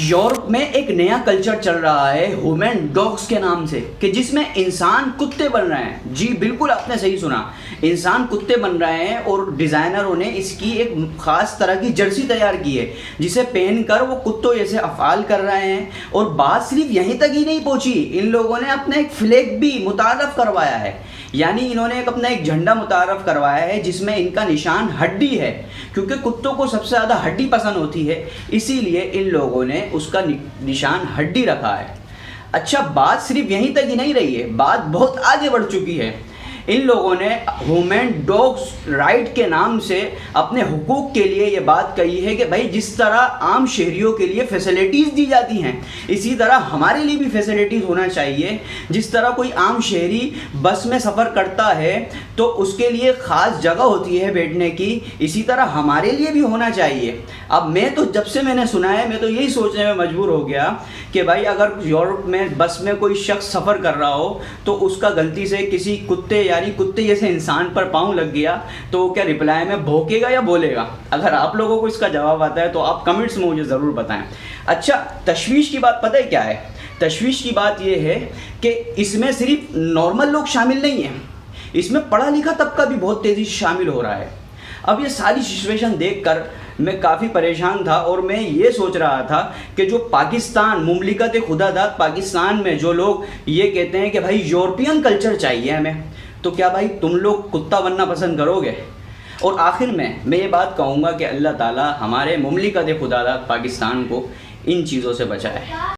Europe में एक नया कल्चर चल रहा है ह्यूमन डॉग्स के नाम से, कि जिसमें इंसान कुत्ते बन रहे हैं। जी बिल्कुल आपने सही सुना, इंसान कुत्ते बन रहे हैं और डिज़ाइनरों ने इसकी एक ख़ास तरह की जर्सी तैयार की है जिसे पहनकर वो कुत्तों जैसे अफ़आल कर रहे हैं। और बात सिर्फ यहीं तक ही नहीं पहुंची, इन लोगों ने अपना एक फ्लैग भी मुतारफ़ करवाया है, यानी इन्होंने अपना एक झंडा मुतारफ़ करवाया है जिसमें इनका निशान हड्डी है, क्योंकि कुत्तों को सबसे ज़्यादा हड्डी पसंद होती है, इसीलिए इन लोगों ने उसका निशान हड्डी रखा है। अच्छा, बात सिर्फ यहीं तक ही नहीं रही है, बात बहुत आगे बढ़ चुकी है। इन लोगों ने ह्यूमन डॉग्स राइट के नाम से अपने हुकूक के लिए ये बात कही है कि भाई जिस तरह आम शहरियों के लिए फैसिलिटीज़ दी जाती हैं, इसी तरह हमारे लिए भी फैसिलिटीज़ होना चाहिए। जिस तरह कोई आम शहरी बस में सफ़र करता है तो उसके लिए ख़ास जगह होती है बैठने की, इसी तरह हमारे लिए भी होना चाहिए। अब मैं तो जब से मैंने सुना है मैं तो यही सोचने में मजबूर हो गया कि भाई अगर यूरोप में बस में कोई शख्स सफ़र कर रहा हो तो उसका गलती से किसी कुत्ते यानी कुत्ते जैसे इंसान पर पाँव लग गया तो वो क्या रिप्लाई में भौंकेगा या बोलेगा? अगर आप लोगों को इसका जवाब आता है तो आप कमेंट्स में मुझे ज़रूर बताएं। अच्छा, तशवीश की बात पता है क्या है? तशवीश की बात ये है कि इसमें सिर्फ नॉर्मल लोग शामिल नहीं हैं, इसमें पढ़ा लिखा तबका भी बहुत तेज़ी से शामिल हो रहा है। अब ये सारी सिचुएशन देखकर मैं काफ़ी परेशान था और मैं ये सोच रहा था कि जो पाकिस्तान मुमलिकत खुदादाद पाकिस्तान में जो लोग ये कहते हैं कि भाई यूरोपियन कल्चर चाहिए हमें, तो क्या भाई तुम लोग कुत्ता बनना पसंद करोगे? और आखिर में मैं ये बात कहूँगा कि अल्लाह ताला हमारे मुमलिकत खुदादाद पाकिस्तान को इन चीज़ों से बचाए।